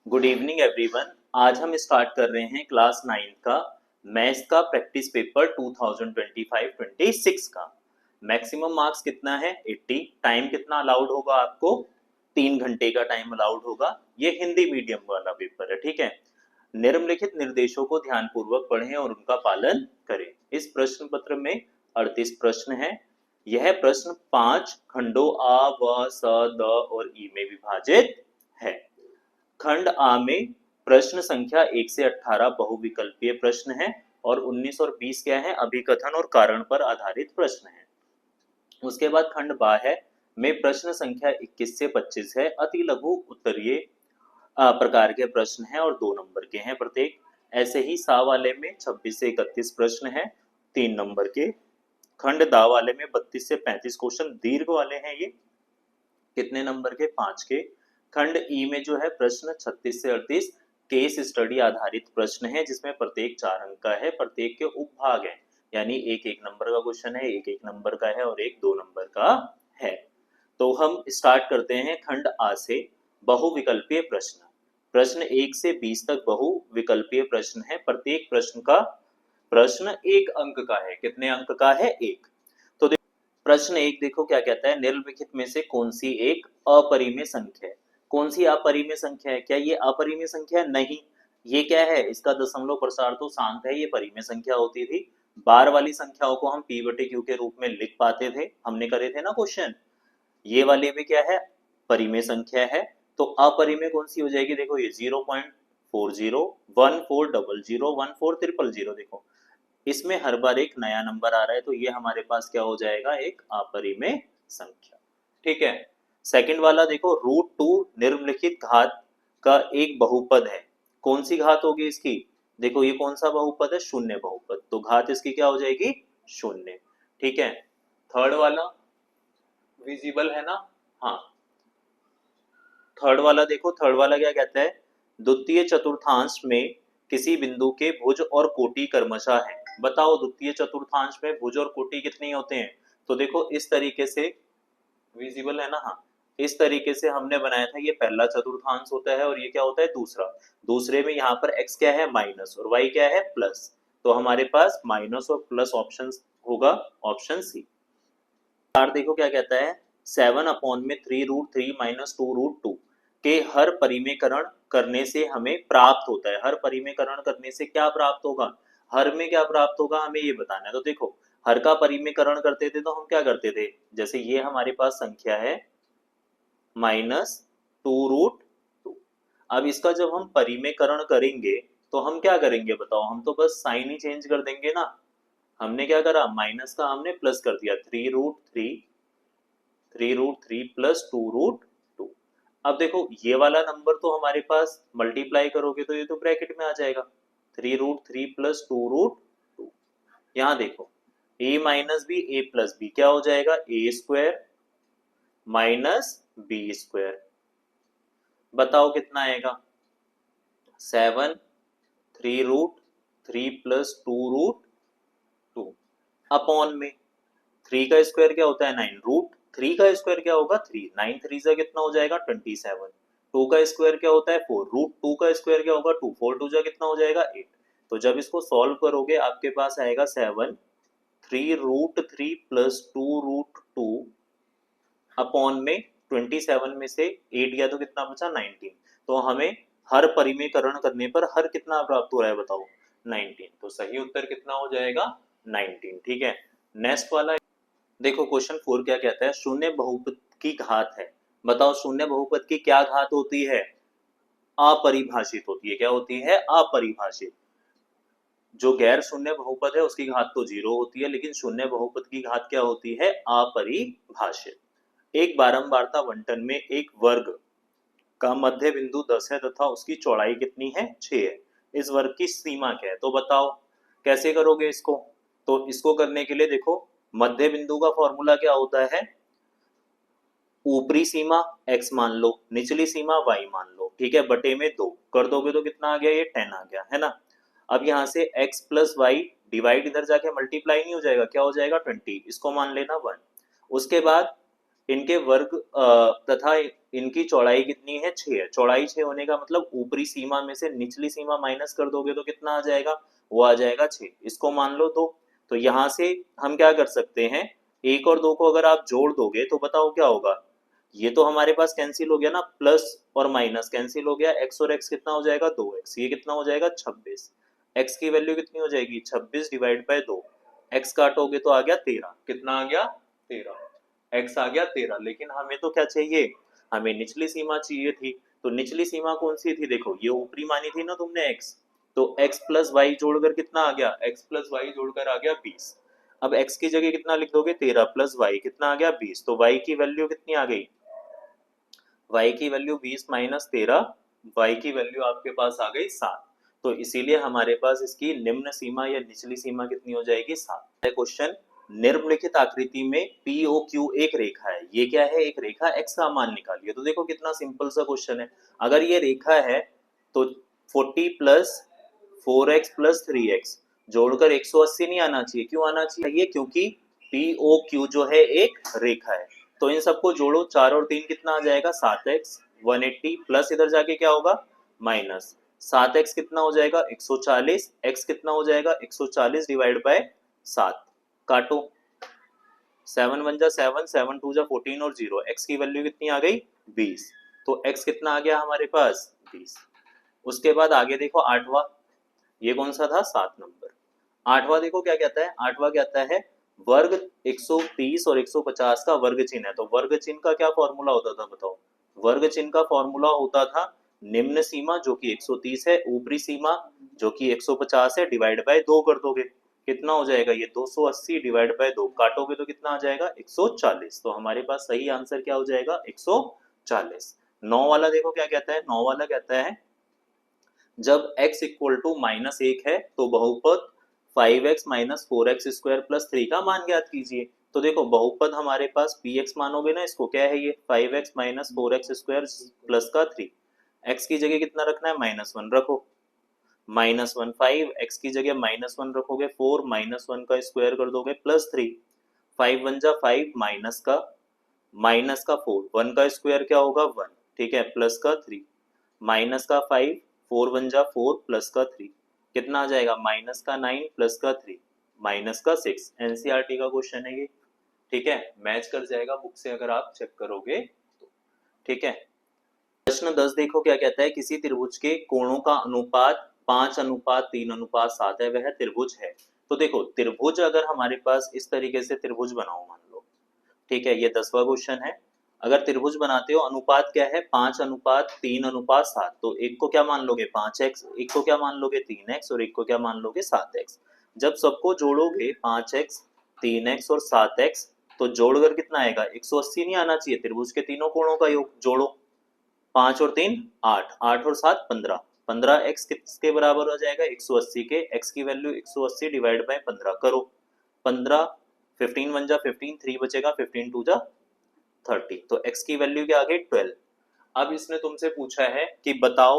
Good evening everyone. आज हम start कर रहे हैं क्लास 9 का मैथ्स का प्रैक्टिस पेपर 2025-26 का। मैक्सिमम मार्क्स कितना है 80। टाइम कितना अलाउड होगा आपको 3 घंटे का टाइम अलाउड होगा। ये हिंदी मीडियम वाला पेपर है, ठीक है। निम्नलिखित निर्देशों को ध्यानपूर्वक पढ़ें और उनका पालन करें। इस प्रश्न पत्र में 38 प्रश्न है। यह प्रश्न 5 खंडों आ व स द और ई में विभाजित है। खंड आ में प्रश्न संख्या 1 से 18 बहुविकल्पीय प्रश्न है और 19 और 20 क्या है, अभिकथन और कारण पर आधारित प्रश्न है। उसके बाद खंड बा है में प्रश्न संख्या 21 से 25 है, अति लघु उत्तरीय प्रकार के प्रश्न हैं और 2 नंबर के हैं प्रत्येक। ऐसे ही सा वाले में 26 से 31 प्रश्न है, 3 नंबर के। खंड दा वाले में 32 से 35 क्वेश्चन दीर्घ वाले हैं, ये कितने नंबर के, 5 के। खंड ई में जो है प्रश्न 36 से 38 केस स्टडी आधारित प्रश्न है, जिसमें प्रत्येक 4 अंक का है, प्रत्येक के उपभाग है, यानी एक एक नंबर का क्वेश्चन है, एक एक नंबर का है और एक 2 नंबर का है। तो हम स्टार्ट करते हैं खंड आ से। बहुविकल्पीय प्रश्न, प्रश्न 1 से 20 तक बहुविकल्पीय प्रश्न है। प्रत्येक प्रश्न 1 अंक का है। कितने अंक का है, 1। तो प्रश्न 1 देखो क्या कहता है, निम्नलिखित में से कौन सी एक अपरिमेय संख्या है। कौन सी अपरिमेय संख्या है, क्या ये अपरिमेय संख्या है? नहीं। ये क्या है, इसका दशमलव प्रसार तो शांत है, ये परिमेय संख्या होती थी। बार वाली संख्याओं को हम पी बटे क्यू के रूप में लिख पाते थे, हमने करे थे ना क्वेश्चन। ये वाले भी क्या है, परिमेय संख्या है। तो अपरिमेय कौन सी हो जाएगी, देखो ये 0.40 1400 14300, देखो इसमें हर बार एक नया नंबर आ रहा है, तो ये हमारे पास क्या हो जाएगा, एक अपरिमेय संख्या, ठीक है। सेकंड वाला देखो, √2 निम्नलिखित घात का एक बहुपद है। कौन सी घात होगी इसकी, देखो ये कौन सा बहुपद है, शून्य बहुपद, तो घात इसकी क्या हो जाएगी, शून्य, ठीक है। थर्ड वाला विजिबल है ना, हाँ। थर्ड वाला देखो, थर्ड वाला क्या कहता है, द्वितीय चतुर्थांश में किसी बिंदु के भुज और कोटि क्रमशः है। बताओ द्वितीय चतुर्थांश में भुज और कोटि कितने होते हैं। तो देखो इस तरीके से, विजिबल है ना, हाँ। इस तरीके से हमने बनाया था, ये पहला चतुर्थांश होता है और ये क्या होता है, दूसरा। दूसरे में यहाँ पर x क्या है, माइनस, और y क्या है, प्लस। तो हमारे पास माइनस और प्लस ऑप्शन होगा, ऑप्शन सी। देखो क्या कहता है, 7/3√3 - 2√2 के हर परिमेयकरण करने से हमें प्राप्त होता है। हर परिमेयकरण करने से क्या प्राप्त होगा, हर में क्या प्राप्त होगा, हमें ये बताना है। तो देखो हर का परिमेयकरण करते थे तो हम क्या करते थे, जैसे ये हमारे पास संख्या है -2√2। अब इसका जब हम परिमेयकरण करेंगे तो हम क्या करेंगे बताओ, हम तो बस साइन ही चेंज कर देंगे ना। हमने क्या करा, माइनस का हमने प्लस कर दिया, 3√3 प्लस 2√2। अब देखो ये वाला नंबर तो हमारे पास मल्टीप्लाई करोगे तो ये तो ब्रैकेट में आ जाएगा, 3√3 प्लस 2√2। यहाँ देखो a minus B A plus B क्या हो जाएगा, A square minus B square. बताओ कितना आएगा, 7 3√3 प्लस 2√2 अपॉन में 3 का स्क्वायर क्या होता है, 9, √3 का स्क्वायर क्या होगा, 3, 9 3 से कितना हो जाएगा, 27। 2 का स्क्वायर क्या होता है, 4, √2 का स्क्वायर क्या होगा, 2, 4 2 जा कितना हो जाएगा, 8। तो जब इसको सॉल्व करोगे आपके पास आएगा 7 3√3 प्लस 2√2 अपॉन में 27 में से 8 गया तो कितना बचा, 19। तो हमें हर परिमेयकरण करने पर हर कितना प्राप्त हो रहा है बताओ, 19। तो सही उत्तर कितना हो जाएगा, 19, ठीक है। नेक्स्ट वाला देखो, क्वेश्चन 4 क्या कहता है, शून्य बहुपद की घात है। बताओ शून्य बहुपद की क्या घात होती है, अपरिभाषित होती है। क्या होती है, अपरिभाषित। जो गैर शून्य बहुपद है उसकी घात तो 0 होती है, लेकिन शून्य बहुपद की घात क्या होती है, अपरिभाषित। एक बारंबारता बंटन में एक वर्ग का मध्य बिंदु 10 है तथा उसकी चौड़ाई कितनी है, 6 है। इस वर्ग की सीमा क्या है, तो बताओ कैसे करोगे इसको। तो इसको करने के लिए देखो, मध्य बिंदु का फॉर्मूला क्या होता है, ऊपरी सीमा x मान लो, निचली सीमा y मान लो, ठीक है, बटे में 2 कर दोगे तो कितना आ गया, ये 10 आ गया, है ना। अब यहाँ से x प्लस वाई डिवाइड इधर जाके मल्टीप्लाई नहीं हो जाएगा, क्या हो जाएगा 20, इसको मान लेना 1। उसके बाद इनके वर्ग तथा इनकी चौड़ाई कितनी है, 6 है। चौड़ाई 6 होने का मतलब ऊपरी सीमा में से निचली सीमा माइनस कर दोगे तो कितना आ जाएगा, वो आ जाएगा 6। इसको मान लो 2। तो यहाँ से हम क्या कर सकते हैं, 1 और 2 को अगर आप जोड़ दोगे तो बताओ क्या होगा। ये तो हमारे पास कैंसिल हो गया ना, प्लस और माइनस कैंसिल हो गया, x और x कितना हो जाएगा 2x, ये कितना हो जाएगा 26। x की वैल्यू कितनी हो जाएगी 26 डिवाइड बाय 2, x काटोगे तो आ गया 13। कितना आ गया 13, x आ गया 13। लेकिन हमें तो क्या चाहिए, हमें निचली सीमा चाहिए थी। तो निचली सीमा कौन सी थी, देखो ये ऊपरी मानी थी ना तुमने x, तो x प्लस वाई जोड़कर कितना आ गया, x प्लस वाई जोड़कर आ गया 20। अब x की जगह कितना लिख दोगे 13 प्लस वाई कितना आ गया 20। तो y की वैल्यू कितनी आ गई, y की वैल्यू 20 माइनस 13, y की वैल्यू आपके पास आ गई 7। तो इसीलिए हमारे पास इसकी निम्न सीमा या निचली सीमा कितनी हो जाएगी 7। क्वेश्चन, निम्नलिखित आकृति में POQ एक रेखा है, ये क्या है, एक रेखा, x का मान निकालिए। तो देखो कितना सिंपल सा क्वेश्चन है। अगर ये रेखा है तो 40 प्लस 4x प्लस 3x जोड़कर 180 नहीं आना चाहिए, क्यों आना चाहिए, क्योंकि POQ जो है एक रेखा है। तो इन सबको जोड़ो, 4 और 3 कितना आ जाएगा 7x, 180 प्लस इधर जाके क्या होगा माइनस 7x कितना हो जाएगा 140, x कितना हो जाएगा 140 डिवाइड बाय 7, काटो 7 1 जा 7, 7 2 जा 14 और 0, x की वैल्यू कितनी आ गई 20। तो x कितना आ गया हमारे पास 20। उसके बाद आगे देखो आठवां, ये कौन सा था 7 नंबर। आठवां देखो क्या कहता है, आठवां कहता है वर्ग 130 और 150 का वर्ग चिन्ह है। तो वर्ग चिन्ह का क्या फॉर्मूला होता था बताओ, वर्ग चिन्ह का फॉर्मूला होता था निम्न सीमा जो कि 130 है, ऊपरी सीमा जो कि 150 है, डिवाइड बाय 2 कर दोगे, कितना हो जाएगा ये 280 डिवाइड बाय 2, काटोगे तो कितना आ जाएगा 140। तो हमारे पास सही आंसर क्या हो जाएगा 140। 9 वाला देखो क्या कहता है, 9 वाला कहता है जब x इक्वल टू -1 है तो बहुपद 5x minus 4x square plus 3 का मान ज्ञात कीजिए। तो देखो बहुपद हमारे पास px मानोगे ना, इसको क्या है ये 5x minus 4x square plus का 3, x की जगह कितना रखना है -1 रखो, -1 5, x की जगह -1 रखोगे 4, -1 का स्क्वायर कर दोगे प्लस 3, 5 1 जा 5 माइनस का 4, 1 का स्क्वायर क्या होगा 1, ठीक है, प्लस का 3, माइनस का 5, 4 1 जा 4 प्लस का 3, कितना आ जाएगा माइनस का 9 प्लस का 3 माइनस का 6। एनसीईआरटी का क्वेश्चन है ये, ठीक है, मैच कर जाएगा बुक से अगर आप चेक करोगे तो, ठीक है। प्रश्न 10 देखो क्या कहता है, किसी त्रिभुज के कोणों का अनुपात 5:3:7 है, वह त्रिभुज है। तो देखो त्रिभुज अगर हमारे पास इस तरीके से त्रिभुज बनाओ मान लो, ठीक है, ये 10वां क्वेश्चन है। अगर त्रिभुज बनाते हो अनुपात क्या है 5:3:7, तो एक को क्या मान लोगे 5x, एक को क्या मान लोगे 3x और एक को क्या मान लोगे 7x। जब सबको जोड़ोगे 5x 3x और 7x तो जोड़कर कितना आएगा 180 नहीं आना चाहिए, त्रिभुज के तीनों कोणों का योग जोड़ो, 5 और 3 8, 8 और 7 15, 15x किसके बराबर हो जाएगा 180 के, x की वैल्यू 180 डिवाइड बाय 15 करो, 15 15 1 जा 15, 3 बचेगा, 15 2 जा 30, तो x की वैल्यू क्या आ गई 12। अब इसने तुमसे पूछा है कि बताओ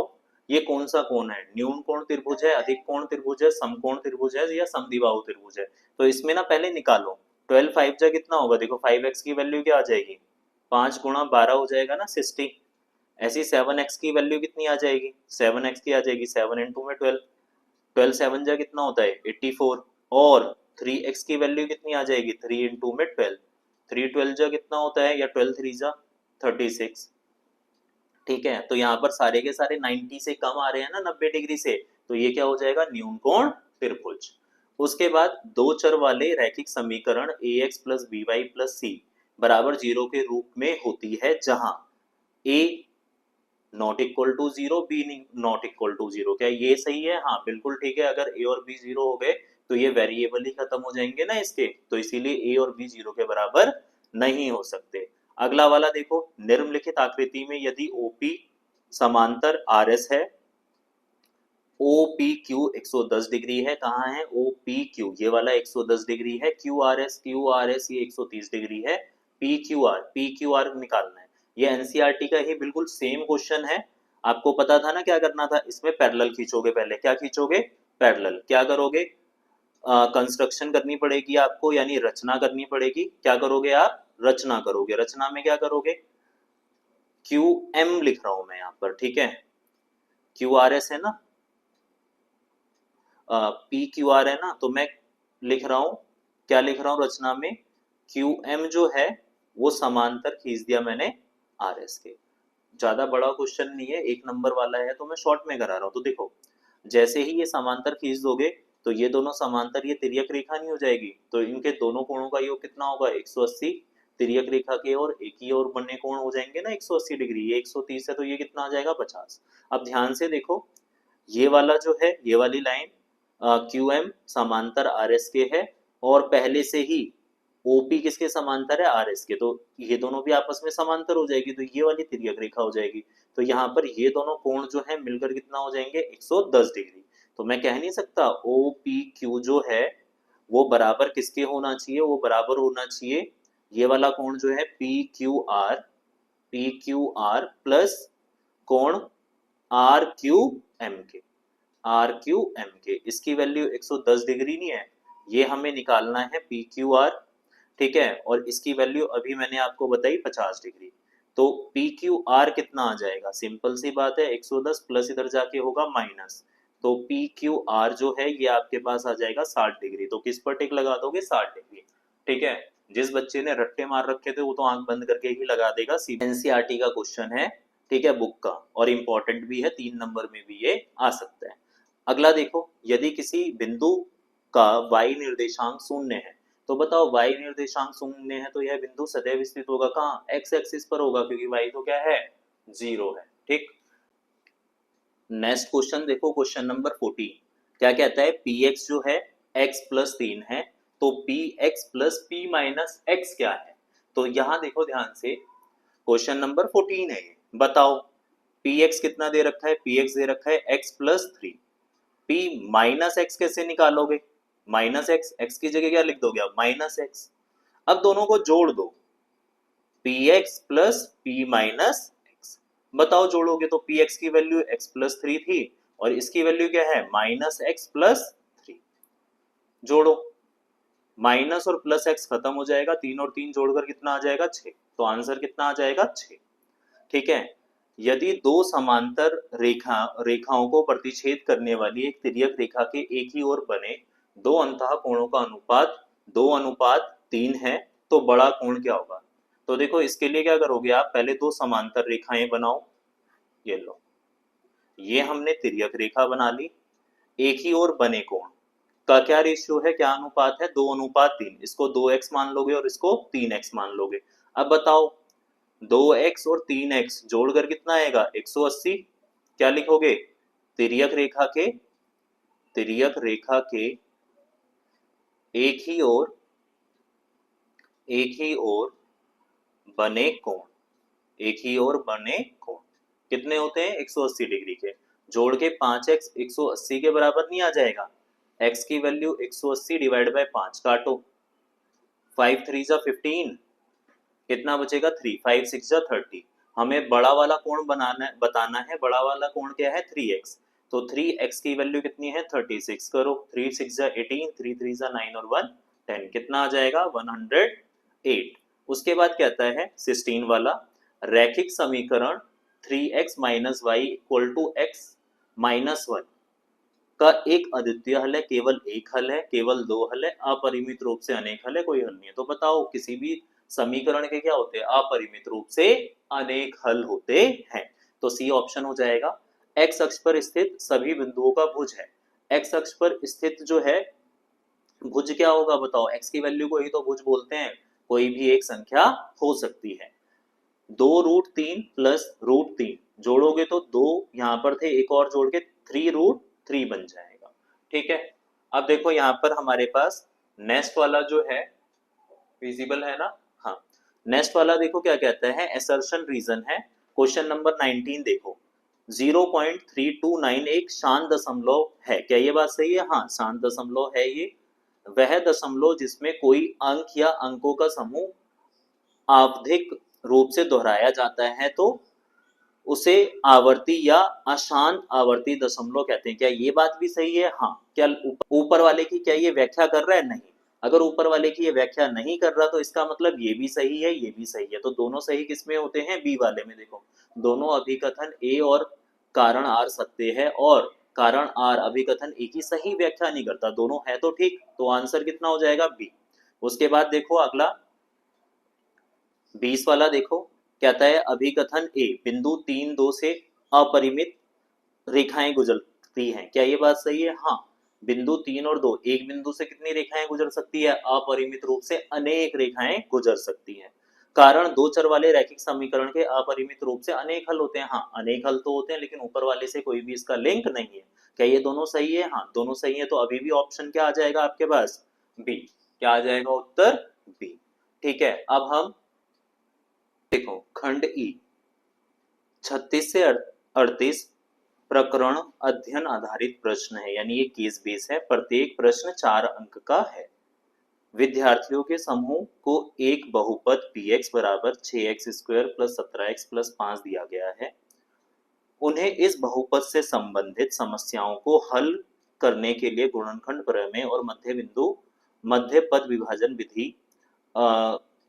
ये कौन सा कोण है, न्यून कोण त्रिभुज है, अधिक कोण त्रिभुज है, समकोण त्रिभुज है या समद्विबाहु त्रिभुज है। तो इसमें ना पहले निकालो 12 5 जा कितना होगा, देखो 5x की वैल्यू क्या आ जाएगी 5 गुणा 12 हो जाएगा ना 60। ऐसी 7x की वैल्यू कितनी आ जाएगी 7x की आ जाएगी 7 इंटू में 12, 12 7 जा कितना होता है 84, और 3x की वैल्यू कितनी आ जाएगी 3 इंटू में 12, 3 12 जा कितना होता है या 12 3 जा 36, ठीक है। तो यहाँ पर सारे के सारे 90 से कम आ रहे हैं ना 90 डिग्री से, तो ये क्या हो जाएगा न्यून कोण त्रिभुज। उसके बाद दो चर वाले रैखिक समीकरण ax plus by plus c बराबर 0 के रूप में होती है जहां a not equal to 0, B not equal to 0, क्या ये सही है, हाँ बिल्कुल ठीक है। अगर a और b 0 हो गए तो ये वेरिएबल ही खत्म हो जाएंगे ना इसके, तो इसीलिए a और b 0 के बराबर नहीं हो सकते। अगला वाला देखो, निम्नलिखित आकृति में यदि OP समांतर RS है, OPQ 110 डिग्री है, कहाँ है OPQ ये वाला 110 डिग्री है, QRS ये 130 डिग्री है, PQR निकालना है। ये एनसीईआरटी का ही बिल्कुल सेम क्वेश्चन है, आपको पता था ना क्या करना था, इसमें पैरेलल खींचोगे, पहले क्या खींचोगे पैरेलल, क्या करोगे कंस्ट्रक्शन करनी पड़ेगी आपको, यानी रचना करनी पड़ेगी। क्या करोगे आप? रचना करोगे। रचना में क्या करोगे? क्यू एम लिख रहा हूं मैं यहाँ पर, ठीक है। क्यू आर एस है ना, पी क्यू आर है ना, तो मैं लिख रहा हूं, क्या लिख रहा हूं रचना में? क्यू एम जो है वो समांतर खींच दिया मैंने आर एस के। ज्यादा बड़ा क्वेश्चन नहीं है, एक नंबर वाला है, तो मैं शॉर्ट में करा रहा हूँ। तो देखो, जैसे ही ये समांतर खींच दोगे तो ये दोनों समांतर, ये तिर्यक रेखा नहीं हो जाएगी, तो इनके दोनों कोणों का योग कितना होगा? 180। तिर्यक रेखा के और एक ही और बने कोण हो जाएंगे ना 180 डिग्री, ये 130 है तो ये कितना आ जाएगा? 50। अब ध्यान से देखो, ये वाला जो है, ये वाली लाइन क्यू एम समांतर आर एस के है, और पहले से ही ओपी किसके समांतर है? आर एस के, तो ये दोनों भी आपस में समांतर हो जाएगी, तो ये वाली तिर्यक रेखा हो जाएगी। तो यहाँ पर ये दोनों कोण जो है मिलकर कितना हो जाएंगे? 110 डिग्री। तो मैं कह नहीं सकता ओ पी क्यू जो है वो बराबर किसके होना चाहिए? वो बराबर होना चाहिए ये वाला कोण जो है पी क्यू आर प्लस कोण आर क्यू एम के। आर क्यू एम के, इसकी वैल्यू 110 डिग्री नहीं है, ये हमें निकालना है पी क्यू आर, ठीक है। और इसकी वैल्यू अभी मैंने आपको बताई 50 डिग्री। तो पी क्यू आर कितना आ जाएगा? सिंपल सी बात है, 110 प्लस इधर जाके होगा माइनस, तो पी क्यू आर जो है ये आपके पास आ जाएगा 60 डिग्री। तो किस पर टिक लगा दोगे? 60 डिग्री, ठीक है। जिस बच्चे ने रट्टे मार रखे थे वो तो आंख बंद करके ही लगा देगा। एनसीईआरटी का क्वेश्चन है, ठीक है, बुक का, और इम्पोर्टेंट भी है, 3 नंबर में भी ये आ सकता है। अगला देखो, यदि किसी बिंदु का y निर्देशांक शून्य है, तो बताओ y निर्देशांक शून्य है तो यह बिंदु सदैव स्थित होगा कहाँ? x एक्सिस पर होगा, क्योंकि y तो क्या है? 0 है, ठीक। नेक्स्ट क्वेश्चन देखो, क्वेश्चन नंबर 14 क्या कहता है? px जो है x प्लस 3 है, तो px plus p minus x क्या है? तो यहाँ देखो ध्यान से, क्वेश्चन नंबर 14 है ये, बताओ px कितना दे रखा है? px दे रखा है x plus 3, p minus x कैसे निकालोगे? माइनस एक्स, एक्स की जगह क्या लिख दोगे आप? Minus x. अब दोनों को जोड़ दो, P x plus P minus x. बताओ जोड़ोगे तो पी एक्स की वैल्यू एक्स प्लस 3 थी, और इसकी वैल्यू क्या है? Minus x plus 3। जोड़ो, माइनस और प्लस एक्स खत्म हो जाएगा, 3 और 3 जोड़कर कितना आ जाएगा? 6। तो आंसर कितना आ जाएगा? 6, ठीक है। यदि दो समांतर रेखाओं को प्रतिच्छेद करने वाली एक तिर्यक रेखा के एक ही ओर बने दो अंतः कोणों का अनुपात 2:3 है, तो बड़ा कोण क्या होगा? तो देखो, इसके लिए क्या करोगे आप? पहले दो समांतर रेखाएं बनाओ, ये लो, ये हमने तिर्यक रेखा बना ली। एक ही ओर बने कोण का क्या रेशियो है, क्या अनुपात है? 2:3। इसको 2x मान लोगे और इसको 3x मान लोगे। अब बताओ, 2x और 3x जोड़कर कितना आएगा? 180। क्या लिखोगे? तिर्यक रेखा के एक ही ओर बने कोण, एक ही ओर बने कोण कितने होते हैं? 180 डिग्री के। जोड़ के 5x 180 के बराबर नहीं आ जाएगा? x की वैल्यू 180 डिवाइड बाय 5 काटो, 5 3 जा 15, कितना बचेगा? 3, 5 6 जा 30। हमें बड़ा वाला कोण बताना है, बड़ा वाला कोण क्या है? 3x। तो 3x की वैल्यू कितनी है? 36 करो, 3 6 जा 18, 3 3 जा 9 और 1 10, कितना आ जाएगा? 108। उसके बाद कहता है 16 वाला, रैखिक समीकरण 3x minus Y equal to x minus 1 का एक अद्वितीय हल है, केवल एक हल है, केवल दो हल है, अपरिमित रूप से अनेक हल है, कोई हल नहीं है। तो बताओ, किसी भी समीकरण के क्या होते हैं? अपरिमित रूप से अनेक हल होते हैं। तो सी ऑप्शन हो जाएगा। एक्स अक्ष पर स्थित सभी बिंदुओं का भुज है। एक्स अक्ष पर स्थित जो है भुज क्या होगा? बताओ, एक्स की वैल्यू को ही तो भुज बोलते हैं, कोई भी एक संख्या हो सकती है। 2√3 प्लस √3 जोड़ोगे तो 2 यहाँ पर थे, एक और जोड़ के 3√3 बन जाएगा, ठीक है। अब देखो यहाँ पर हमारे पास नेक्स्ट वाला जो है, विजिबल है ना? हाँ, नेक्स्ट वाला देखो क्या कहता है, असर्शन रीजन है। क्वेश्चन नंबर 19 देखो, 0.329 एक शांत दशमलव है, क्या ये बात सही है? हाँ, शांत दशमलव है ये वह दशमलव जिसमें कोई अंक या अंकों का समूह आवधिक रूप से दोहराया जाता है तो उसे आवर्ती या अशांत आवर्ती दशमलव कहते हैं। क्या ये बात भी सही है? हाँ। क्या ऊपर वाले की क्या ये व्याख्या कर रहा है? नहीं। अगर ऊपर वाले की ये व्याख्या नहीं कर रहा तो इसका मतलब ये भी सही है, ये भी सही है। तो दोनों सही किसमें होते हैं? बी वाले में। देखो दोनों अभिकथन ए और कारण आर सत्य है और कारण आर अभिकथन ए की सही व्याख्या नहीं करता। दोनों है तो ठीक, तो आंसर कितना हो जाएगा? बी। उसके बाद देखो अगला 20 वाला देखो, कहता है अभिकथन ए बिंदु 3 2 से अपरिमित रेखाएं गुजरती हैं। क्या ये बात सही है? हाँ। बिंदु 3 और 2, एक बिंदु से कितनी रेखाएं गुजर सकती है? अपरिमित रूप से अनेक रेखाएं गुजर सकती हैं। कारण दो चर वाले रैखिक समीकरण के अपरिमित रूप से अनेक हल होते हैं। हाँ, अनेक हल तो होते हैं लेकिन ऊपर वाले से कोई भी इसका लिंक नहीं है। क्या ये दोनों सही है? हाँ, दोनों सही है। तो अभी भी ऑप्शन क्या आ जाएगा आपके पास? बी। क्या आ जाएगा उत्तर? बी। ठीक है, अब हम देखो खंड ई 36 से 38 प्रकरण अध्ययन आधारित प्रश्न है, यानी ये केस बेस है। प्रत्येक प्रश्न 4 अंक का है। विद्यार्थियों के समूह को एक बहुपद px बराबर 6x square plus 17x plus 5 दिया गया है। उन्हें इस बहुपद से संबंधित समस्याओं को हल करने के लिए गुणनखंड प्रमेय और मध्य पद विभाजन विधि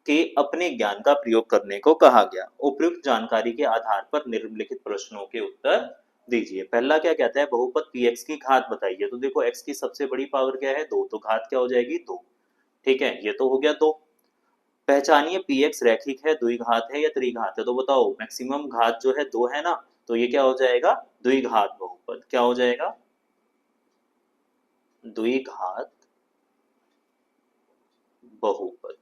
के अपने ज्ञान का प्रयोग करने को कहा गया। उपयुक्त जानकारी के आधार पर निम्नलिखित प्रश्नों के उत्तर दीजिए। पहला क्या कहता है? बहुपद px की घात बताइए। तो देखो x की सबसे बड़ी पावर क्या है? 2, तो घात क्या हो जाएगी? 2। ठीक है, ये तो हो गया 2। पहचानिए px रैखिक है, द्विघात है या त्रिघात है। तो बताओ मैक्सिमम घात जो है 2 है ना, तो ये क्या हो जाएगा? द्विघात बहुपद। क्या हो जाएगा? द्विघात बहुपद।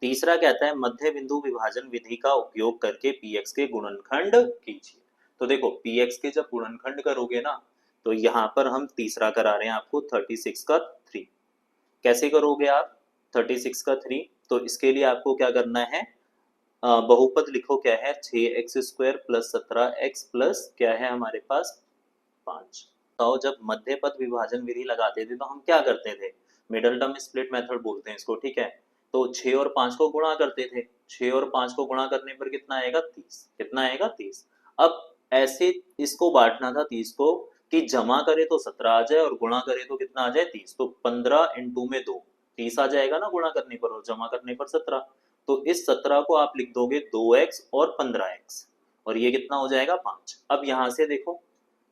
तीसरा कहता है मध्य बिंदु विभाजन विधि का उपयोग करके px के गुणनखंड कीजिए। तो देखो px के जब गुणनखंड करोगे ना, तो यहाँ पर हम तीसरा करा रहे हैं आपको 36 का 3। कैसे करोगे आप 36 का 3? तो इसके लिए आपको क्या करना है? बहुपद लिखो, क्या है? 6x square plus 17x plus क्या है हमारे पास? 5। तो जब मध्य पद विभाजन विधि लगाते थे तो हम क्या करते थे? मिडल टर्म स्प्लिट मेथड बोलते हैं इसको। ठीक है, तो 6 और 5 को गुणा करते थे। 6 और 5 को गुणा करने पर कितना आएगा? 30। कितना आएगा? 30। अब ऐसे इसको बांटना था 30 को कि जमा करे तो 17 आ जाए और गुणा करे तो कितना आ जाए? 30। तो 15 इंटू में 2 30 आ जाएगा ना गुणा करने पर, और जमा करने पर 17। तो इस 17 को आप लिख दोगे 2x और 15x, और ये कितना हो जाएगा? 5। अब यहाँ से देखो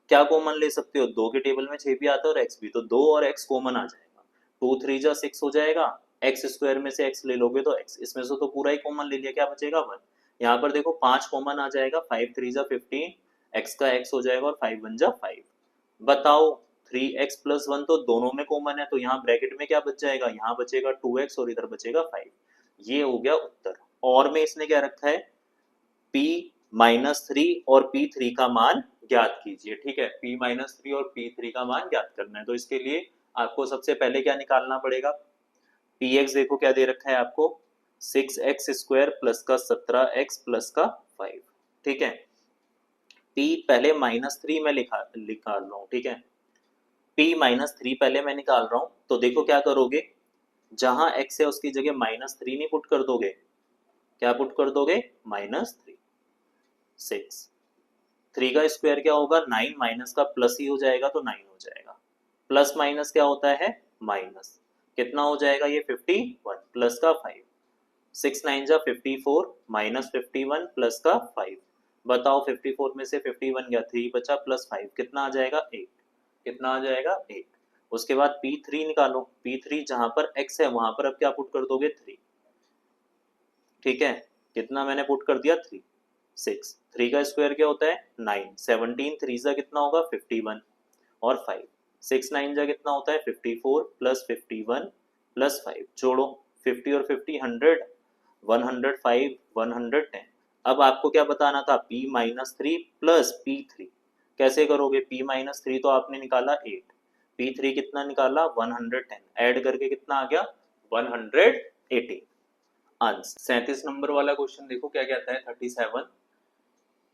क्या कॉमन ले सकते हो? 2 के टेबल में 6 भी आता है और x भी, तो 2 और x कॉमन आ जाएगा। 2 3 जा 6 हो जाएगा। x स्क्वायर में से x ले लोगे तो x, इसमें से तो पूरा ही कॉमन ले लिया, क्या बचेगा? 1। यहाँ पर देखो 5 कॉमन आ जाएगा। 5 3 जा 15, x का x हो जाएगा और 5 1 जा 5। बताओ 3x प्लस 1 तो दोनों में कॉमन है, तो यहाँ ब्रैकेट में क्या बच जाएगा? यहाँ बचेगा 2x और इधर बचेगा 5। ये हो गया उत्तर। और में इसने क्या रखा है? P-3 और P3 का मान ज्ञात कीजिए। ठीक है, P-3 और P3 का मान ज्ञात करना है। तो इसके लिए आपको सबसे पहले क्या निकालना पड़ेगा? Px देखो क्या दे रखा है आपको? 6x स्क्वायर प्लस का 17x प्लस का 5। ठीक है, P पहले -3 में निकाल रहा हूँ। ठीक है, P-3 पहले मैं निकाल रहा हूँ। तो देखो क्या करोगे, जहां x है उसकी जगह -3 नहीं पुट कर दोगे? क्या पुट कर दोगे? -3। 6 3 का स्क्वायर क्या होगा? 9, माइनस का प्लस ही हो जाएगा तो 9 हो जाएगा। प्लस माइनस क्या होता है? माइनस। कितना हो जाएगा ये? 51 प्लस का 5। 6 9 जा 54 माइनस 51 प्लस का 5। बताओ 54 में से 51 गया, 3 बचा प्लस 5, कितना आ जाएगा? 8। कितना आ जाएगा? 8। उसके बाद P3 निकालो। P3 जहां पर x है वहां पर अब क्या पुट कर दोगे? 3। ठीक है, कितना मैंने पुट कर दिया? 3। 6 3 का स्क्वायर क्या होता है? 9। 17 3 जा कितना होगा? 51 और 5। 6 9 जा कितना होता है? 54 प्लस 51 प्लस 5। जोड़ो 50 और 50 100, 105 110। अब आपको क्या बताना था? P-3 plus P3। कैसे करोगे? P-3 तो आपने निकाला 8, P3 कितना निकाला? 110। ऐड करके कितना आ गया? 180। आंसर 37 नंबर वाला क्वेश्चन देखो क्या कहता है। 37,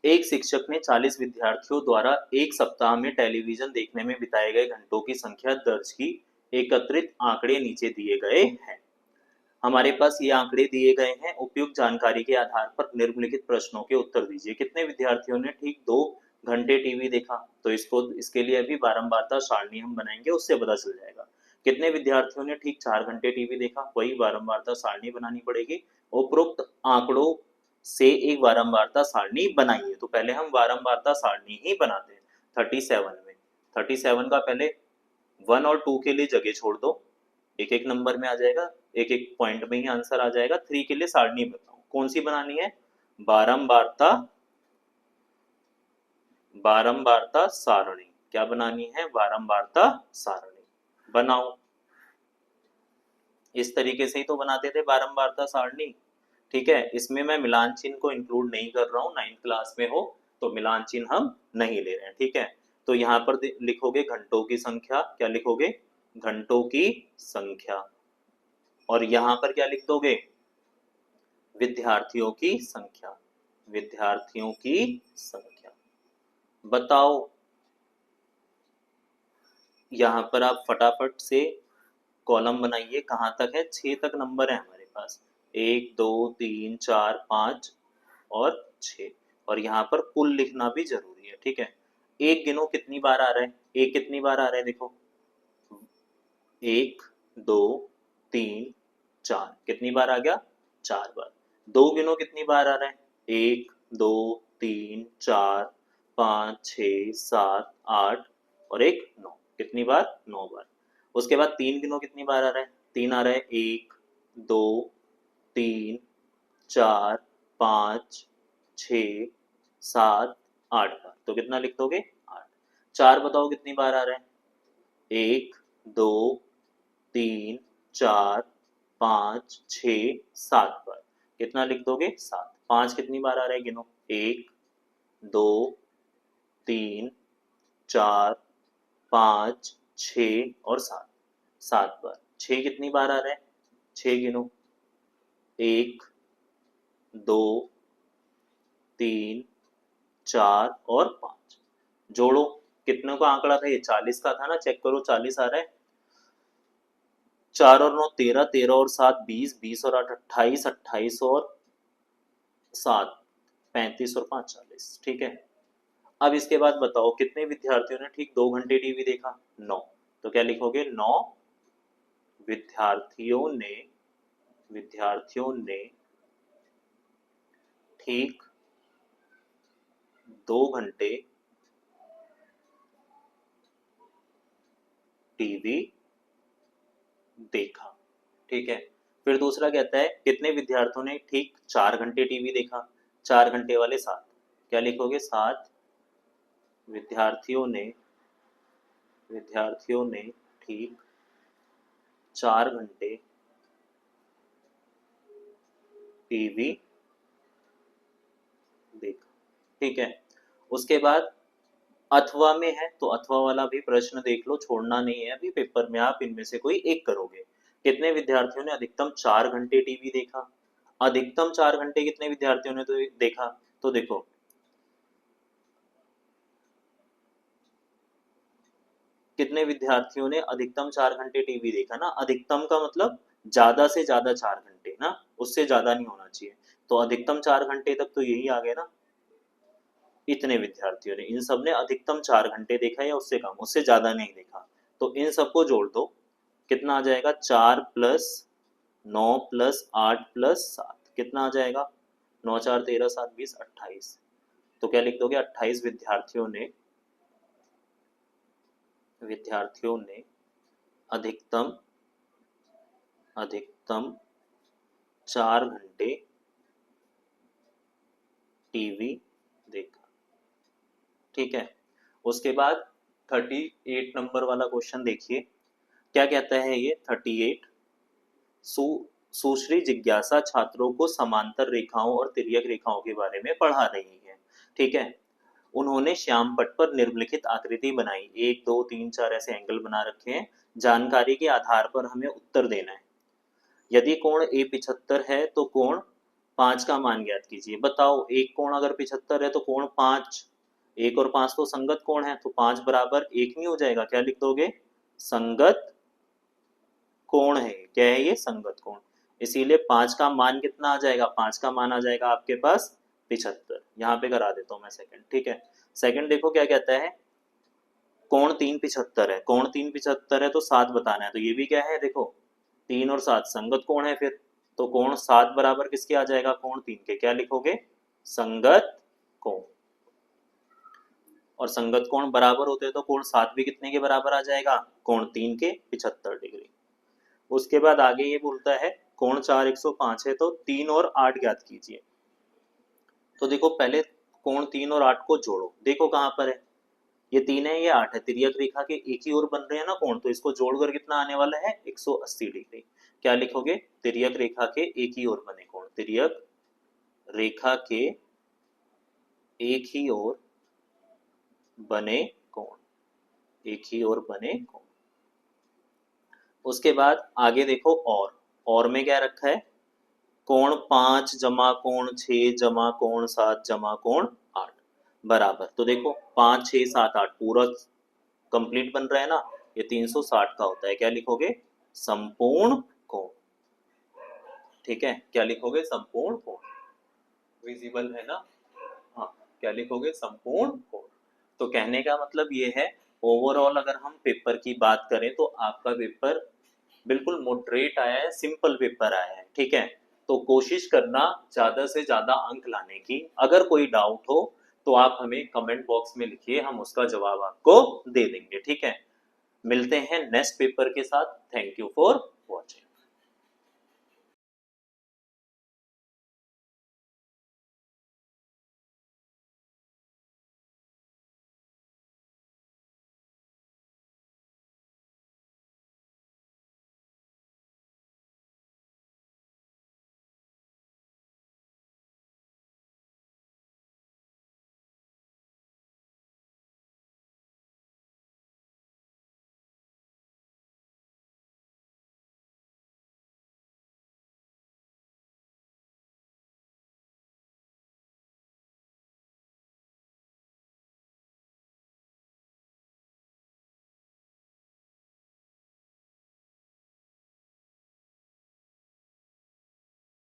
एक शिक्षक ने 40 विद्यार्थियों द्वारा एक सप्ताह में टेलीविजन देखने में बिताए गए घंटों की संख्या दर्ज की। एकत्रित आंकड़े नीचे दिए गए हैं। हमारे पास ये आंकड़े दिए गए हैं, उपयुक्त जानकारी के आधार पर निम्नलिखित प्रश्नों के उत्तर दीजिए। कितने विद्यार्थियों ने ठीक 2 घंटे टीवी देखा? तो इसके लिए अभी बारंबारता सारणी हम बनाएंगे, उससे पता चल जाएगा। कितने विद्यार्थियों ने ठीक 4 घंटे टीवी देखा? वही बारंबारता सारणी बनानी पड़ेगी। उपरोक्त आंकड़ों से एक बारंबारता सारणी बनाइए। तो पहले हम बारंबारता सारणी ही बनाते हैं। 37 में 37 का पहले 1 और 2 के लिए जगह छोड़ दो, एक एक नंबर में आ जाएगा, एक एक पॉइंट में ही आंसर आ जाएगा। 3 के लिए सारणी बताओ, कौन सी बनानी है? बारंबारता बारंबारता सारणी। क्या बनानी है? बारंबारता सारणी बनाओ। इस तरीके से ही तो बनाते थे बारंबारता सारणी। ठीक है, इसमें मैं मिलान चिन्ह को इंक्लूड नहीं कर रहा हूँ, 9th क्लास में हो तो मिलान चिन्ह हम नहीं ले रहे हैं। ठीक है, तो यहाँ पर लिखोगे घंटों की संख्या। क्या लिखोगे? घंटों की संख्या। और यहाँ पर क्या लिख दोगे? विद्यार्थियों की संख्या। विद्यार्थियों की संख्या बताओ। यहाँ पर आप फटाफट से कॉलम बनाइए। कहाँ तक है? 6 तक नंबर है हमारे पास, 1 2 3 4 5 और 6। और यहाँ पर कुल लिखना भी जरूरी है। ठीक है, एक गिनो कितनी बार आ रहा है? एक कितनी बार आ रहा है? देखो, 1 2 3 4। कितनी बार आ गया? 4 बार। दो गिनो कितनी बार आ रहा है? 1 2 3 4 5 6 7 8 और एक 9। कितनी बार? 9 बार। उसके बाद 3 गिनो कितनी बार आ रहा है? 3 आ रहा है, 1 2 3 4 5 6 7 8 बार। तो कितना लिख दोगे? 8। 4 बताओ कितनी बार आ रहा है? 1 2 3 4 5 6 7 बार। कितना लिख दोगे? 7। 5 कितनी बार आ रहा है? गिनो, 1 2 3 4 5 6 और 7। 7 बार। 6 कितनी बार आ रहा है? 6 गिनो, 1 2 3 4 और 5। जोड़ो, कितने का आंकड़ा था ये? 40 का था ना। चेक करो, 40 आ रहा है। 4 और 9 13, 13 और 7 20, 20 और 8 28, 28 और 7 35 और 5 40। ठीक है, अब इसके बाद बताओ कितने विद्यार्थियों ने ठीक 2 घंटे टीवी देखा? 9। तो क्या लिखोगे? 9 विद्यार्थियों ने ठीक 2 घंटे टीवी देखा। ठीक है, फिर दूसरा कहता है कितने विद्यार्थियों ने ठीक 4 घंटे टीवी देखा? 4 घंटे वाले 7। क्या लिखोगे? 7 विद्यार्थियों ने ठीक 4 घंटे टीवी देखा। ठीक है, उसके बाद अथवा में है तो अथवा वाला भी प्रश्न देख लो, छोड़ना नहीं है अभी पेपर में। आप इनमें से कोई एक करोगे। कितने विद्यार्थियों ने अधिकतम 4 घंटे टीवी देखा? अधिकतम 4 घंटे कितने विद्यार्थियों ने तो देखा? तो देखो, कितने विद्यार्थियों ने अधिकतम 4 घंटे टीवी देखा ना। अधिकतम का मतलब ज्यादा से ज्यादा 4 घंटे ना, उससे ज्यादा नहीं होना चाहिए। तो अधिकतम 4 घंटे तक तो यही आ गया ना। इतने विद्यार्थियों ने, इन सब ने अधिकतम 4 घंटे देखा या उससे कम, उससे ज्यादा नहीं देखा। तो इन सबको जोड़ दो, कितना आ जाएगा? 4 प्लस 9 प्लस 8 प्लस 7। कितना आ जाएगा? 9 4 13 7 20 28। तो क्या लिख दोगे? 28 विद्यार्थियों ने अधिकतम अधिकतम 4 घंटे टीवी देखा। ठीक है, उसके बाद 38 नंबर वाला क्वेश्चन देखिए। क्या कहता है ये? 38, सुश्री जिज्ञासा छात्रों को समांतर रेखाओं और तिर्यक रेखाओं के बारे में पढ़ा रही है। ठीक है, उन्होंने श्याम पट पर निम्नलिखित आकृति बनाई, 1 2 3 4 ऐसे एंगल बना रखे हैं। जानकारी के आधार पर हमें उत्तर देना है। यदि कोण ए 75 है तो कोण 5 का मान ज्ञात कीजिए। बताओ, एक कोण अगर 75 है तो कोण 5, 1 और 5 तो संगत कोण है, तो 5 बराबर 1 नहीं हो जाएगा? क्या लिख दोगे? संगत कोण है। क्या है ये? संगत कोण। इसीलिए 5 का मान कितना आ जाएगा, 5 का मान आ जाएगा आपके पास 75। यहाँ पे करा देता हूँ मैं सेकंड, ठीक है। सेकंड देखो क्या कहता है, कोण 375 है, कोण 375 है तो 7 बताना है, तो ये भी क्या है देखो 3 और 7 संगत कोण है फिर, तो कोण 7 बराबर किसके आ जाएगा, कोण 3 के, क्या लिखोगे, संगत कोण। और संगत कोण बराबर होते हैं तो कोण 7 भी कितने के बराबर आ जाएगा, कोण 3 के 75 डिग्री। उसके बाद आगे ये बोलता है कोण 4 105 है तो 3 और 8 ज्ञात कीजिए। तो देखो पहले कोण 3 और 8 को जोड़ो, देखो कहां पर है, ये 3 है ये 8 है, तिर्यक रेखा के एक ही ओर बन रहे हैं ना कोण, तो इसको जोड़कर कितना आने वाला है 180 डिग्री। क्या लिखोगे, तिर्यक रेखा के एक ही ओर बने कोण, तिर्यक रेखा के एक ही ओर बने कोण, एक ही ओर बने कोण। उसके बाद आगे देखो और में क्या रखा है, कोण 5 जमा कोण 6 जमा कोण 7 जमा कोण 8 बराबर, तो देखो 5 6 7 8 पूरा कंप्लीट बन रहा है ना, ये 360 का होता है, क्या लिखोगे, संपूर्ण कोण। ठीक है, क्या लिखोगे, संपूर्ण कोण, विजिबल है ना, हाँ, क्या लिखोगे, संपूर्ण कोण। तो कहने का मतलब ये है, ओवरऑल अगर हम पेपर की बात करें तो आपका पेपर बिल्कुल मॉडरेट आया है, सिंपल पेपर आया है, ठीक है। तो कोशिश करना ज्यादा से ज्यादा अंक लाने की। अगर कोई डाउट हो तो आप हमें कमेंट बॉक्स में लिखिए, हम उसका जवाब आपको दे देंगे, ठीक है। मिलते हैं नेक्स्ट पेपर के साथ। Thank you for watching.